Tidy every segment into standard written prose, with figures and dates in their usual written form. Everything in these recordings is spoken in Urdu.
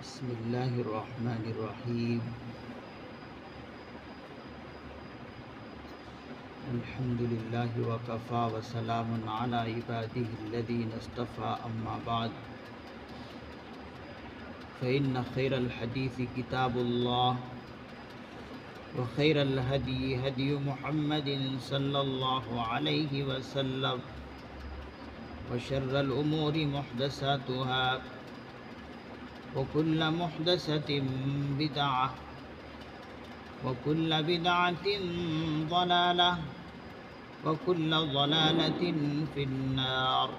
بسم اللہ الرحمن الرحیم الحمد للہ وکفی وسلام علی عبادہ الذین اصطفى اما بعد فإن خیر الحدیث کتاب اللہ وخیر الہدی ہدی محمد صلی اللہ علیہ وسلم وشر الامور محدثاتها وكل محدثة بدعة وكل بدعة ضلالة وكل ضلالة في النار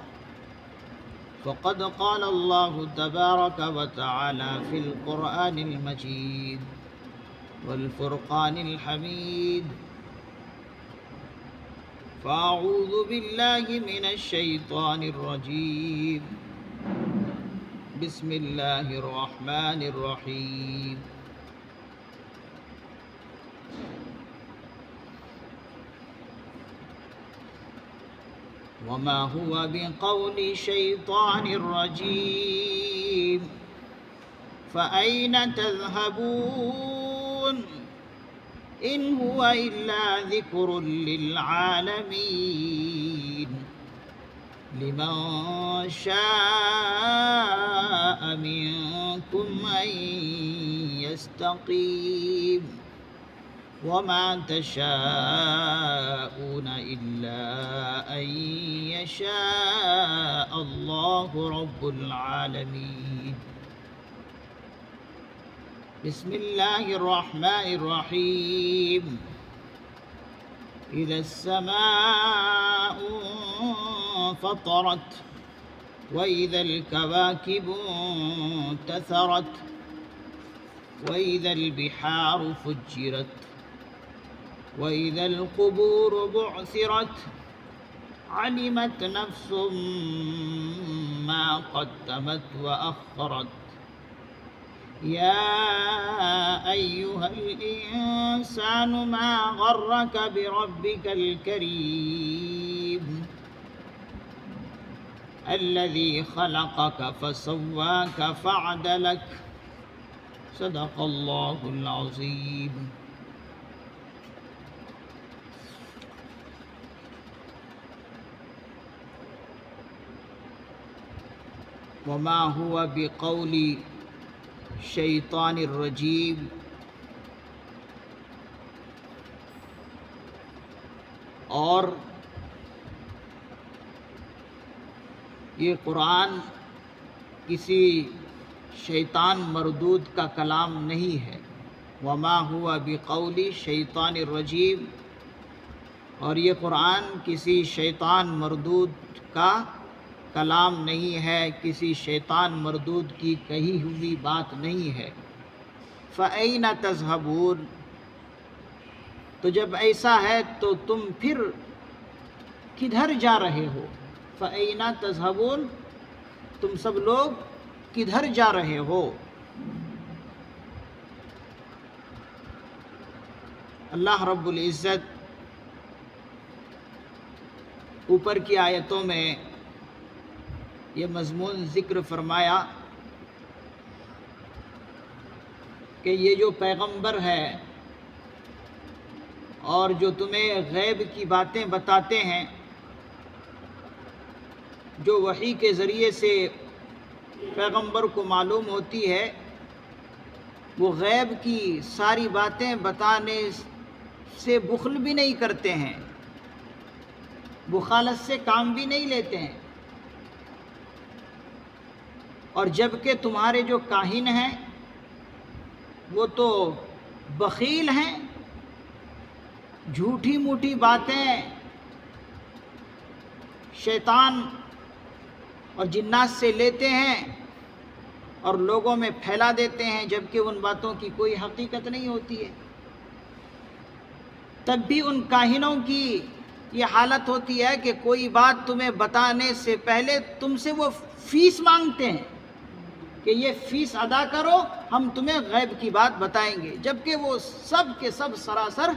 فقد قال الله تبارك وتعالى في القرآن المجيد والفرقان الحميد فأعوذ بالله من الشيطان الرجيم بسم اللہ الرحمن الرحیم وما هو بقول شیطان الرجیم فأین تذهبون ان هو الا ذکر للعالمین لمن شاء منكم أن يستقيم وما تشاءون إلا أن يشاء الله رب العالمين بسم الله الرحمن الرحيم إذا السماء فطرت وإذا الكواكب انتثرت وإذا البحار فجرت وإذا القبور بعثرت علمت نفس ما قدمت وأخرت يا أيها الإنسان ما غرك بربك الكريم الذي خلقك فسواك فعدلك صدق الله العظيم وما هو بقول شیطان الرجیم اور یہ قرآن کسی شیطان مردود کا کلام نہیں ہے وما ہوا بقول شیطان الرجیم اور یہ قرآن کسی شیطان مردود کا کلام نہیں ہے کسی شیطان مردود کی کہی ہوئی بات نہیں ہے فَأَيْنَ تَذْهَبُونَ تو جب ایسا ہے تو تم پھر کدھر جا رہے ہو فَأَيْنَ تَذْهَبُونَ تم سب لوگ کدھر جا رہے ہو اللہ رب العزت اوپر کی آیتوں میں یہ مضمون ذکر فرمایا کہ یہ جو پیغمبر ہے اور جو تمہیں غیب کی باتیں بتاتے ہیں جو وحی کے ذریعے سے پیغمبر کو معلوم ہوتی ہے وہ غیب کی ساری باتیں بتانے سے بخل بھی نہیں کرتے ہیں بخالت سے کام بھی نہیں لیتے ہیں اور جبکہ تمہارے جو کاہن ہیں وہ تو بخیل ہیں جھوٹی موٹی باتیں شیطان اور جنات سے لیتے ہیں اور لوگوں میں پھیلا دیتے ہیں جبکہ ان باتوں کی کوئی حقیقت نہیں ہوتی ہے تب بھی ان کاہنوں کی یہ حالت ہوتی ہے کہ کوئی بات تمہیں بتانے سے پہلے تم سے وہ فیس مانگتے ہیں کہ یہ فیس ادا کرو ہم تمہیں غیب کی بات بتائیں گے جبکہ وہ سب کے سب سراسر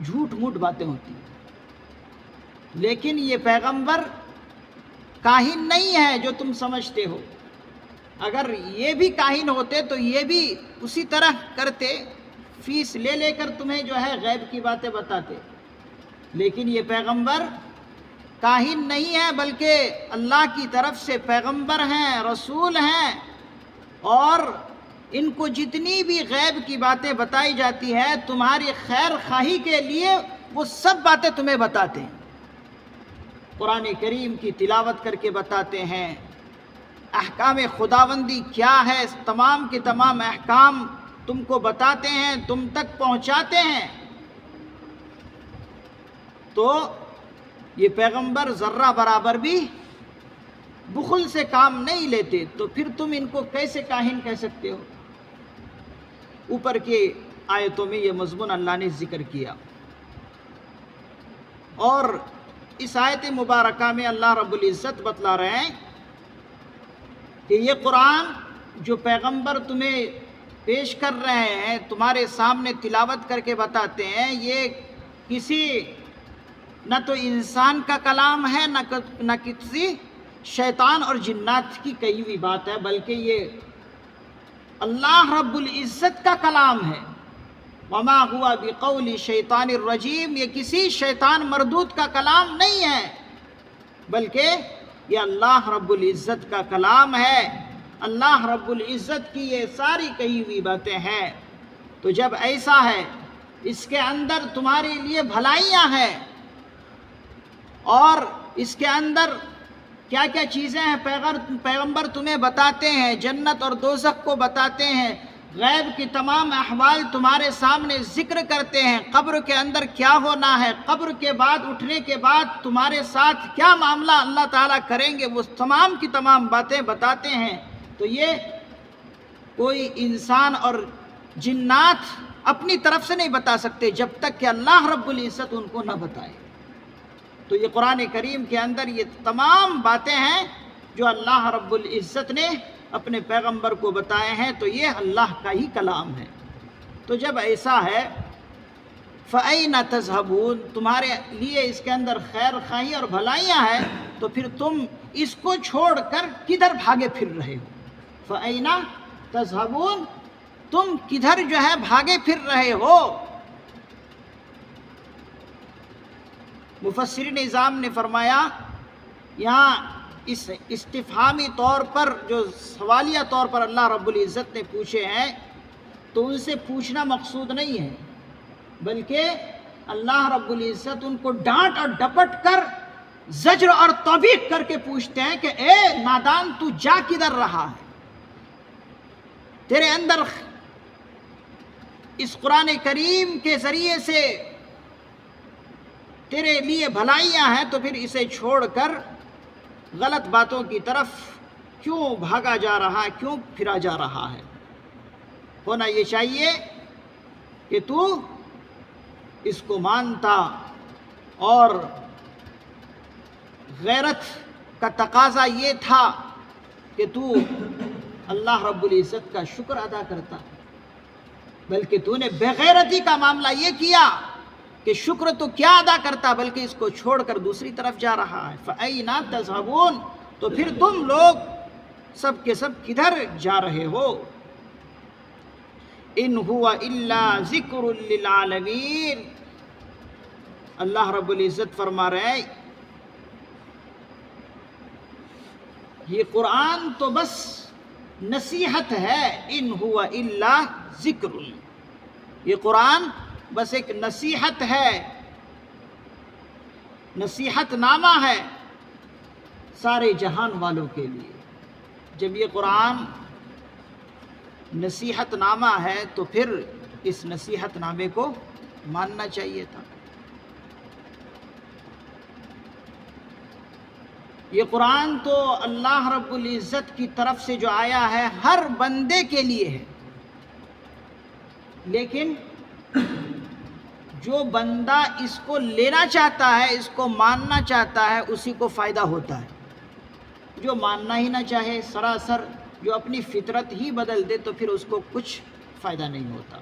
جھوٹ موٹ باتیں ہوتی ہیں لیکن یہ پیغمبر کاہن نہیں ہے جو تم سمجھتے ہو اگر یہ بھی کاہن ہوتے تو یہ بھی اسی طرح کرتے، فیس لے لے کر تمہیں جو ہے غیب کی باتیں بتاتے. لیکن یہ پیغمبر کاہن نہیں ہے، بلکہ اللہ کی طرف سے پیغمبر ہیں، رسول ہیں، اور ان کو جتنی بھی غیب کی باتیں بتائی جاتی ہے تمہاری خیر خواہی کے لیے، وہ سب باتیں تمہیں بتاتے ہیں. قرآن کریم کی تلاوت کر کے بتاتے ہیں، احکام خداوندی کیا ہے، تمام کے تمام احکام تم کو بتاتے ہیں، تم تک پہنچاتے ہیں. تو یہ پیغمبر ذرہ برابر بھی بخل سے کام نہیں لیتے، تو پھر تم ان کو کیسے کاہن کہہ سکتے ہو؟ اوپر کی آیتوں میں یہ مضمون اللہ نے ذکر کیا. اور اس آیت مبارکہ میں اللہ رب العزت بتلا رہے ہیں کہ یہ قرآن جو پیغمبر تمہیں پیش کر رہے ہیں، تمہارے سامنے تلاوت کر کے بتاتے ہیں، یہ کسی نہ تو انسان کا کلام ہے، نہ کسی شیطان اور جنات کی کہی ہوئی بات ہے، بلکہ یہ اللہ رب العزت کا کلام ہے. وما ہوا بقول شیطان الرجیم، یہ کسی شیطان مردود کا کلام نہیں ہے، بلکہ یہ اللہ رب العزت کا کلام ہے. اللہ رب العزت کی یہ ساری کہی ہوئی باتیں ہیں. تو جب ایسا ہے، اس کے اندر تمہارے لیے بھلائیاں ہیں، اور اس کے اندر کیا کیا چیزیں ہیں پیغمبر تمہیں بتاتے ہیں، جنت اور دوزخ کو بتاتے ہیں، غیب کی تمام احوال تمہارے سامنے ذکر کرتے ہیں، قبر کے اندر کیا ہونا ہے، قبر کے بعد اٹھنے کے بعد تمہارے ساتھ کیا معاملہ اللہ تعالیٰ کریں گے، وہ تمام کی تمام باتیں بتاتے ہیں. تو یہ کوئی انسان اور جنات اپنی طرف سے نہیں بتا سکتے جب تک کہ اللہ رب العزت ان کو نہ بتائے. تو یہ قرآن کریم کے اندر یہ تمام باتیں ہیں جو اللہ رب العزت نے اپنے پیغمبر کو بتائے ہیں، تو یہ اللہ کا ہی کلام ہے. تو جب ایسا ہے، فَأَيْنَ تَذْهَبُونَ، تمہارے لیے اس کے اندر خیر خواہی اور بھلائیاں ہیں، تو پھر تم اس کو چھوڑ کر کدھر بھاگے پھر رہے ہو؟ فَأَيْنَ تَذْهَبُونَ، تم کدھر جو ہے بھاگے پھر رہے ہو؟ مفسرین نظام نے فرمایا، یہاں اس استفہامی طور پر جو سوالیہ طور پر اللہ رب العزت نے پوچھے ہیں، تو ان سے پوچھنا مقصود نہیں ہے، بلکہ اللہ رب العزت ان کو ڈانٹ اور ڈپٹ کر زجر اور توبیخ کر کے پوچھتے ہیں کہ اے نادان، تو جا کدھر رہا ہے؟ تیرے اندر اس قرآن کریم کے ذریعے سے تیرے لیے بھلائیاں ہیں، تو پھر اسے چھوڑ کر غلط باتوں کی طرف کیوں بھاگا جا رہا ہے، کیوں پھرا جا رہا ہے؟ ہونا یہ چاہیے کہ تو اس کو مانتا، اور غیرت کا تقاضا یہ تھا کہ تو اللہ رب العزت کا شکر ادا کرتا، بلکہ تو نے بے غیرتی کا معاملہ یہ کیا کہ شکر تو کیا ادا کرتا، بلکہ اس کو چھوڑ کر دوسری طرف جا رہا ہے. فَأَيْنَ تَذْهَبُونَ، تو پھر تم لوگ سب کے سب کدھر جا رہے ہو؟ إِنْ هُوَ إِلَّا ذِكْرٌ لِّلْعَالَمِينَ، اللہ رب العزت فرما رہے ہیں یہ قرآن تو بس نصیحت ہے. إِنْ هُوَ إِلَّا ذِكْرٌ، یہ قرآن بس ایک نصیحت ہے، نصیحت نامہ ہے سارے جہان والوں کے لیے. جب یہ قرآن نصیحت نامہ ہے تو پھر اس نصیحت نامے کو ماننا چاہیے تھا. یہ قرآن تو اللہ رب العزت کی طرف سے جو آیا ہے ہر بندے کے لیے ہے، لیکن جو بندہ اس کو لینا چاہتا ہے، اس کو ماننا چاہتا ہے، اسی کو فائدہ ہوتا ہے. جو ماننا ہی نہ چاہے، سراسر جو اپنی فطرت ہی بدل دے، تو پھر اس کو کچھ فائدہ نہیں ہوتا.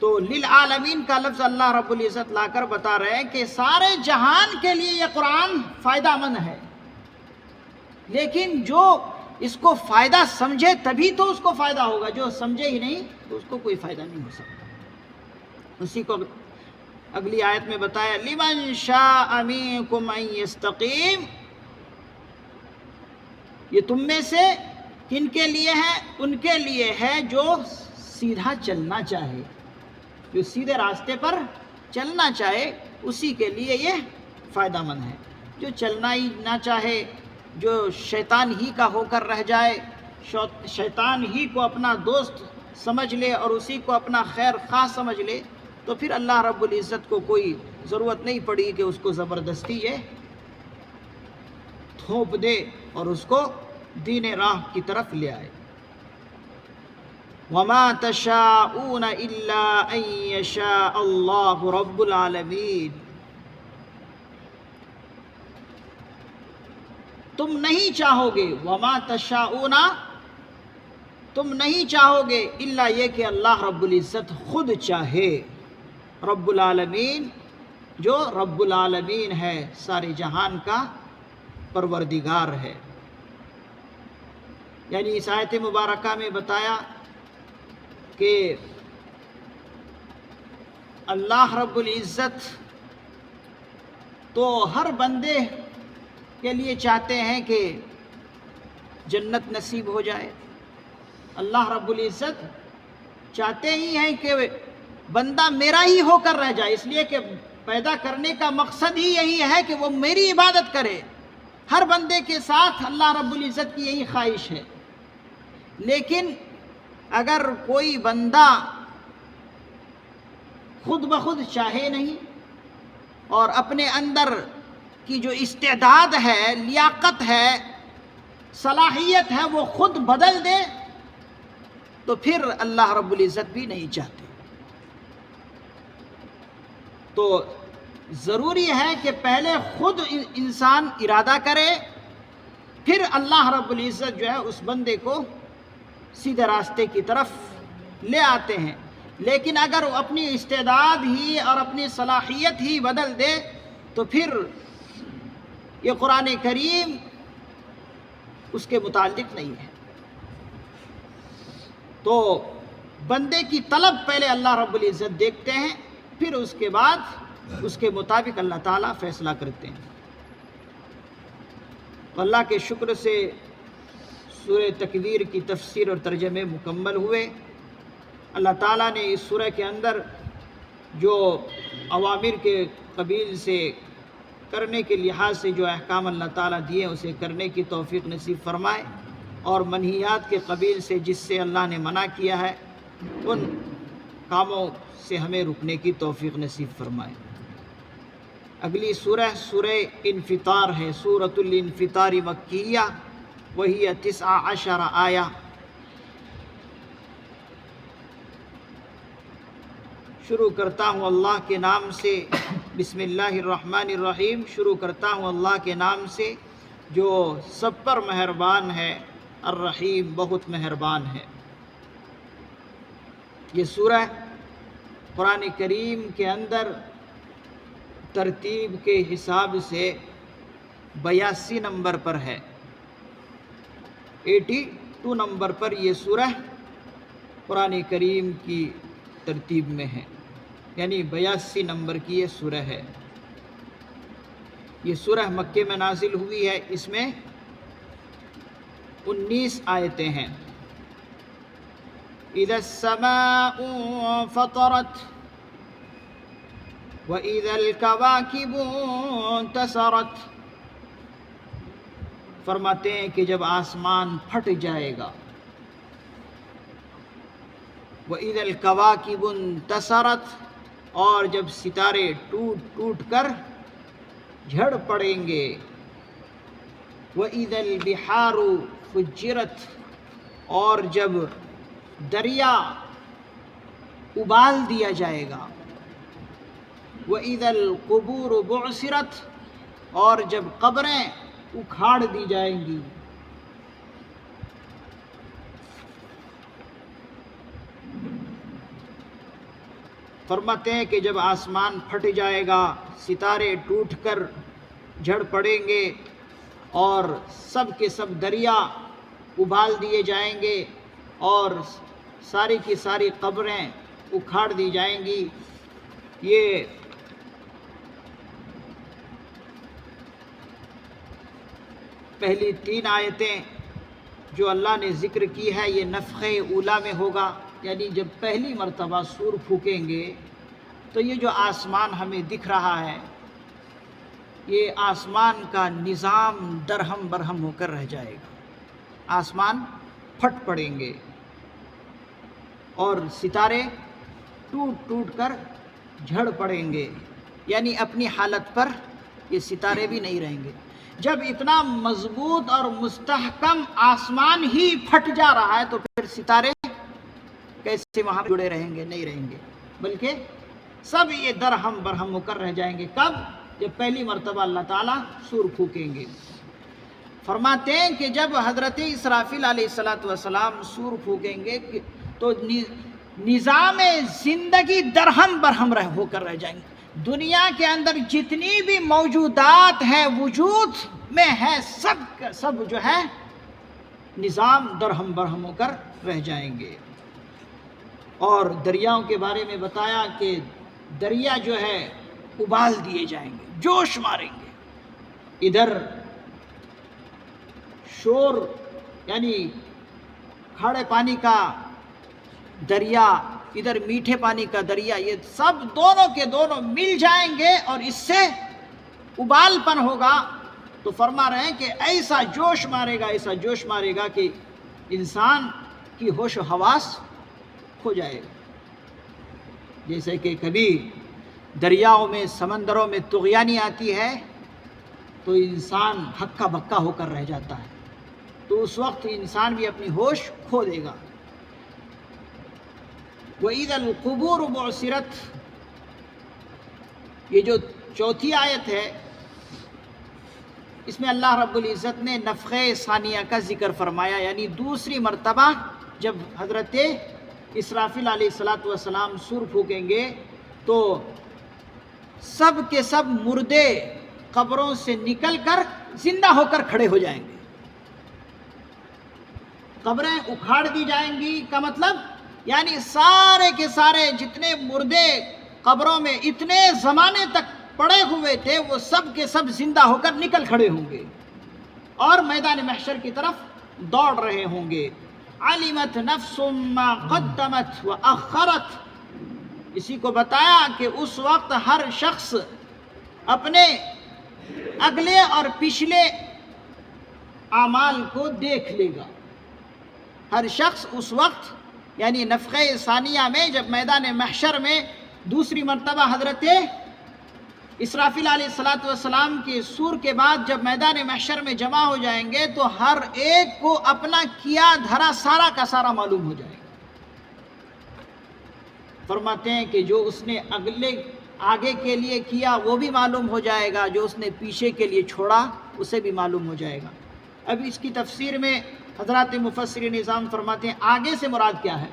تو للعالمین کا لفظ اللہ رب العزت لا کر بتا رہے ہیں کہ سارے جہان کے لیے یہ قرآن فائدہ مند ہے، لیکن جو اس کو فائدہ سمجھے تبھی تو اس کو فائدہ ہوگا، جو سمجھے ہی نہیں تو اس کو کوئی فائدہ نہیں ہو سکتا۔ اسی کو اگلی آیت میں بتایا لمن شاء منکم ان یستقیم، یہ تم میں سے کن کے لیے ہے؟ ان کے لیے ہے جو سیدھا چلنا چاہے، جو سیدھے راستے پر چلنا چاہے، اسی کے لیے یہ فائدہ مند ہے۔ جو چلنا ہی نہ چاہے، جو شیطان ہی کا ہو کر رہ جائے، شیطان ہی کو اپنا دوست سمجھ لے اور اسی کو اپنا خیر خواہ سمجھ لے، تو پھر اللہ رب العزت کو کوئی ضرورت نہیں پڑی کہ اس کو زبردستی یہ تھوپ دے اور اس کو دین راہ کی طرف لے آئے۔ وَمَا تَشَاءُونَ إِلَّا أَن يَشَاءَ اللَّهُ رَبُّ الْعَالَمِينَ، تم نہیں چاہو گے، وَمَا تَشَاءُونَ، تم نہیں چاہو گے الا یہ کہ اللہ رب العزت خود چاہے۔ رب العالمین، جو رب العالمین ہے، سارے جہان کا پروردگار ہے۔ یعنی اس آیت مبارکہ میں بتایا کہ اللہ رب العزت تو ہر بندے کے لیے چاہتے ہیں کہ جنت نصیب ہو جائے۔ اللہ رب العزت چاہتے ہی ہیں کہ بندہ میرا ہی ہو کر رہ جائے، اس لیے کہ پیدا کرنے کا مقصد ہی یہی ہے کہ وہ میری عبادت کرے۔ ہر بندے کے ساتھ اللہ رب العزت کی یہی خواہش ہے۔ لیکن اگر کوئی بندہ خود بخود چاہے نہیں اور اپنے اندر کی جو استعداد ہے، لیاقت ہے، صلاحیت ہے، وہ خود بدل دے، تو پھر اللہ رب العزت بھی نہیں چاہتے۔ تو ضروری ہے کہ پہلے خود انسان ارادہ کرے، پھر اللہ رب العزت جو ہے اس بندے کو سیدھے راستے کی طرف لے آتے ہیں۔ لیکن اگر وہ اپنی استعداد ہی اور اپنی صلاحیت ہی بدل دے تو پھر یہ قرآن کریم اس کے متعلق نہیں ہے۔ تو بندے کی طلب پہلے اللہ رب العزت دیکھتے ہیں، پھر اس کے بعد اس کے مطابق اللہ تعالیٰ فیصلہ کرتے ہیں۔ تو اللہ کے شکر سے سورہ تکویر کی تفسیر اور ترجمے مکمل ہوئے۔ اللہ تعالیٰ نے اس سورہ کے اندر جو اوامر کے قبیل سے کرنے کے لحاظ سے جو احکام اللہ تعالیٰ دیے اسے کرنے کی توفیق نصیب فرمائے، اور منہیات کے قبیل سے جس سے اللہ نے منع کیا ہے ان کاموں سے ہمیں رکنے کی توفیق نصیب فرمائے۔ اگلی سورہ سورہ انفطار ہے، سورۃ الانفطار مکیہ، وہی 19 آیہ۔ شروع کرتا ہوں اللہ کے نام سے، بسم اللہ الرحمن الرحیم، شروع کرتا ہوں اللہ کے نام سے جو سب پر مہربان ہے، الرحیم بہت مہربان ہے۔ یہ سورہ قرآن کریم کے اندر ترتیب کے حساب سے 82 نمبر پر ہے، 82 نمبر پر یہ سورہ قرآن کریم کی ترتیب میں ہے، یعنی 82 نمبر کی یہ سورہ ہے۔ یہ سورہ مکے میں نازل ہوئی ہے، اس میں 19 آیتیں ہیں۔ اذا السماء انفطرت واذا الكواكب انتثرت، فرماتے ہیں کہ جب آسمان پھٹ جائے گا، وَإِذَا الْكَوَاكِبُ انتثرت، اور جب ستارے ٹوٹ ٹوٹ کر جھڑ پڑیں گے، وَإِذَا الْبِحَارُ فُجِّرَتْ، اور جب دریا ابال دیا جائے گا، وَإِذَا الْقُبُورُ بُعْثِرَتْ، اور جب قبریں اکھاڑ دی جائیں گی۔ فرماتے ہیں کہ جب آسمان پھٹ جائے گا، ستارے ٹوٹ کر جھڑ پڑیں گے، اور سب کے سب دریا ابال دیے جائیں گے اور ساری کی ساری قبریں اکھاڑ دی جائیں گی۔ یہ پہلی 3 آیتیں جو اللہ نے ذکر کی ہے یہ نفخ اولا میں ہوگا، یعنی جب پہلی مرتبہ سور پھونکیں گے تو یہ جو آسمان ہمیں دکھ رہا ہے یہ آسمان کا نظام درہم برہم ہو کر رہ جائے گا، آسمان پھٹ پڑیں گے اور ستارے ٹوٹ ٹوٹ کر جھڑ پڑیں گے، یعنی اپنی حالت پر یہ ستارے بھی نہیں رہیں گے۔ جب اتنا مضبوط اور مستحکم آسمان ہی پھٹ جا رہا ہے تو پھر ستارے کیسے وہاں جڑے رہیں گے؟ نہیں رہیں گے، بلکہ سب یہ درہم برہم ہو کر رہ جائیں گے۔ کب؟ جب پہلی مرتبہ اللہ تعالیٰ سور پھونکیں گے۔ فرماتے ہیں کہ جب حضرت اسرافیل علیہ السلام سور پھونکیں گے تو نظام زندگی درہم برہم ہو کر رہ جائیں گے۔ دنیا کے اندر جتنی بھی موجودات ہیں، وجود میں ہے، سب جو ہے نظام درہم برہم ہو کر رہ جائیں گے۔ اور دریاؤں کے بارے میں بتایا کہ دریا جو ہے ابال دیے جائیں گے، جوش ماریں گے۔ ادھر شور یعنی کھڑے پانی کا دریا، ادھر میٹھے پانی کا دریا، یہ سب دونوں کے دونوں مل جائیں گے اور اس سے ابال پن ہوگا۔ تو فرما رہے ہیں کہ ایسا جوش مارے گا، ایسا جوش مارے گا کہ انسان کی ہوش و حواس کھو جائے گا۔ جیسے کہ کبھی دریاؤں میں، سمندروں میں طغیانی آتی ہے تو انسان ہکا بکا ہو کر رہ جاتا ہے، تو اس وقت انسان بھی اپنی ہوش کھو دے گا۔ وَإِذَا الْقُبُورُ بُعْثِرَتْ، یہ جو 4تھی آیت ہے اس میں اللہ رب العزت نے نفخ ثانیہ کا ذکر فرمایا، یعنی دوسری مرتبہ جب حضرت اسرافیل علیہ السلام سور پھونکیں گے تو سب کے سب مردے قبروں سے نکل کر زندہ ہو کر کھڑے ہو جائیں گے۔ قبریں اکھاڑ دی جائیں گی کا مطلب یعنی سارے کے سارے جتنے مردے قبروں میں اتنے زمانے تک پڑے ہوئے تھے وہ سب کے سب زندہ ہو کر نکل کھڑے ہوں گے اور میدان محشر کی طرف دوڑ رہے ہوں گے۔ علمت نفس ما قدمت وأخرت، اسی کو بتایا کہ اس وقت ہر شخص اپنے اگلے اور پچھلے اعمال کو دیکھ لے گا۔ ہر شخص اس وقت یعنی نفخ ثانیہ میں جب میدان محشر میں دوسری مرتبہ حضرت اسرافیل علیہ السلام کے سور کے بعد جب میدان محشر میں جمع ہو جائیں گے تو ہر ایک کو اپنا کیا دھرا سارا کا سارا معلوم ہو جائے گا۔ فرماتے ہیں کہ جو اس نے آگے کے لیے کیا وہ بھی معلوم ہو جائے گا، جو اس نے پیچھے کے لیے چھوڑا اسے بھی معلوم ہو جائے گا۔ اب اس کی تفسیر میں حضرات مفسرین نظام فرماتے ہیں آگے سے مراد کیا ہے؟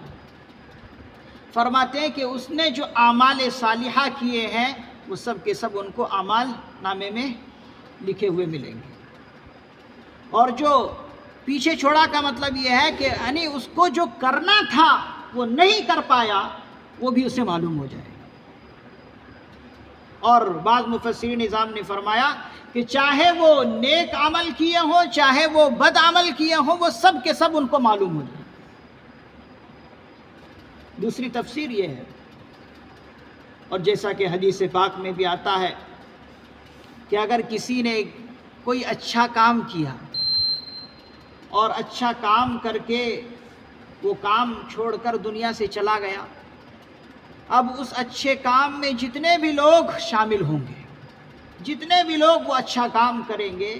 فرماتے ہیں کہ اس نے جو اعمال صالحہ کیے ہیں وہ سب کے سب ان کو اعمال نامے میں لکھے ہوئے ملیں گے، اور جو پیچھے چھوڑا کا مطلب یہ ہے کہ یعنی اس کو جو کرنا تھا وہ نہیں کر پایا وہ بھی اسے معلوم ہو جائے گا۔ اور بعض مفسرین نظام نے فرمایا کہ چاہے وہ نیک عمل کیے ہوں چاہے وہ بد عمل کیے ہوں وہ سب کے سب ان کو معلوم ہو جائے۔ دوسری تفسیر یہ ہے، اور جیسا کہ حدیث پاک میں بھی آتا ہے کہ اگر کسی نے کوئی اچھا کام کیا اور اچھا کام کر کے وہ کام چھوڑ کر دنیا سے چلا گیا، اب اس اچھے کام میں جتنے بھی لوگ شامل ہوں گے، جتنے بھی لوگ وہ اچھا کام کریں گے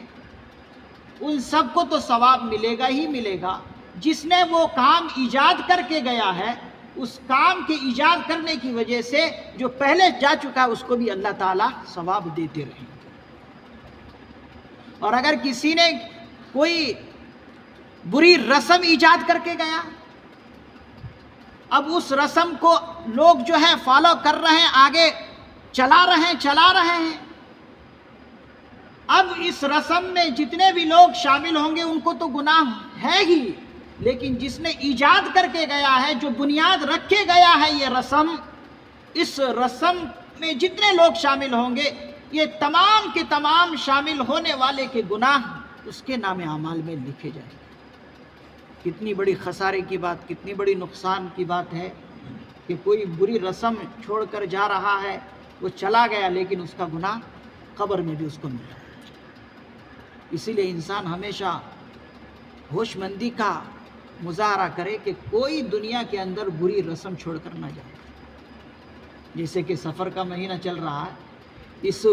ان سب کو تو ثواب ملے گا ہی ملے گا۔ جس نے وہ کام ایجاد کر کے گیا ہے اس کام کے ایجاد کرنے کی وجہ سے جو پہلے جا چکا ہے اس کو بھی اللہ تعالیٰ ثواب دیتے رہیں گے۔ اور اگر کسی نے کوئی بری رسم ایجاد کر کے گیا، اب اس رسم کو لوگ جو ہے فالو کر رہے ہیں، آگے چلا رہے ہیں، اب اس رسم میں جتنے بھی لوگ شامل ہوں گے ان کو تو گناہ ہے ہی، لیکن جس نے ایجاد کر کے گیا ہے، جو بنیاد رکھ کے گیا ہے یہ رسم، اس رسم میں جتنے لوگ شامل ہوں گے یہ تمام کے تمام شامل ہونے والے کے گناہ اس کے نام اعمال میں لکھے جائیں گے۔ کتنی بڑی خسارے کی بات، کتنی بڑی نقصان کی بات ہے کہ کوئی بری رسم چھوڑ کر جا رہا ہے، وہ چلا گیا لیکن اس کا گناہ قبر میں بھی اس کو مل رہا ہے۔ اسی لیے انسان ہمیشہ ہوش مندی کا مظاہرہ کرے کہ کوئی دنیا کے اندر بری رسم چھوڑ کر نہ جائے۔ جیسے کہ سفر کا مہینہ چل رہا ہے، اس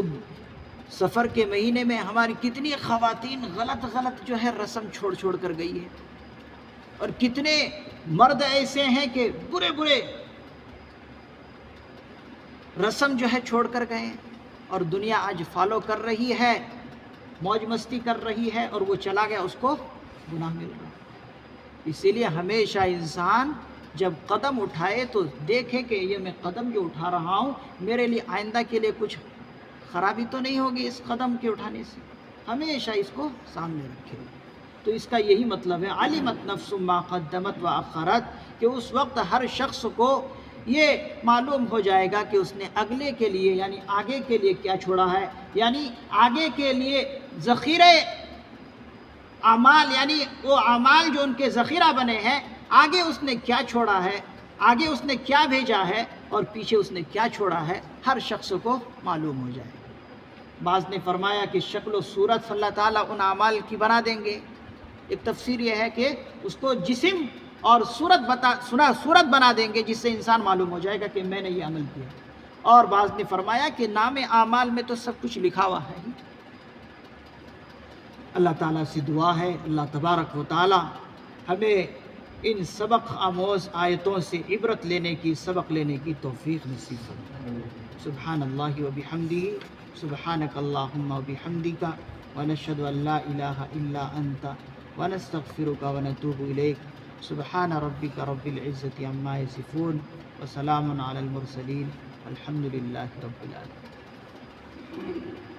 سفر کے مہینے میں ہماری کتنی خواتین غلط جو ہے رسم چھوڑ کر گئی ہے، اور کتنے مرد ایسے ہیں کہ برے رسم جو ہے چھوڑ کر گئے ہیں، اور دنیا آج فالو کر رہی ہے، موج مستی کر رہی ہے، اور وہ چلا گیا اس کو گناہ مل رہا ہے۔ اسی لیے ہمیشہ انسان جب قدم اٹھائے تو دیکھے کہ یہ میں قدم جو اٹھا رہا ہوں میرے لیے آئندہ کے لیے کچھ خرابی تو نہیں ہوگی اس قدم کے اٹھانے سے، ہمیشہ اس کو سامنے رکھے۔ تو اس کا یہی مطلب ہے علمت نفس ما قدمت و اخرت، کہ اس وقت ہر شخص کو یہ معلوم ہو جائے گا کہ اس نے اگلے کے لیے یعنی آگے کے لیے کیا چھوڑا ہے، یعنی آگے کے لیے ذخیرے اعمال، یعنی وہ اعمال جو ان کے ذخیرہ بنے ہیں، آگے اس نے کیا چھوڑا ہے، آگے اس نے کیا بھیجا ہے، اور پیچھے اس نے کیا چھوڑا ہے، ہر شخص کو معلوم ہو جائے۔ بعض نے فرمایا کہ شکل و صورت اللہ تعالیٰ ان اعمال کی بنا دیں گے۔ ایک تفسیر یہ ہے کہ اس کو جسم اور صورت بنا دیں گے، جس سے انسان معلوم ہو جائے گا کہ میں نے یہ عمل کیا۔ اور بعض نے فرمایا کہ نام اعمال میں تو سب کچھ لکھا ہوا ہے ہی۔ اللہ تعالیٰ سے دعا ہے اللہ تبارک و تعالیٰ ہمیں ان سبق آموز آیتوں سے عبرت لینے کی، سبق لینے کی توفیق نصیب فرمائے۔ سبحان اللہ و بحمدہ، سبحانک اللہم و بحمدک، ونشہد ان لا الہ الا انت، ونستغفرک ونتوب الیک۔ سبحان ربک رب العزت عما یصفون، وسلام علی المرسلین، الحمد للہ رب العالمین۔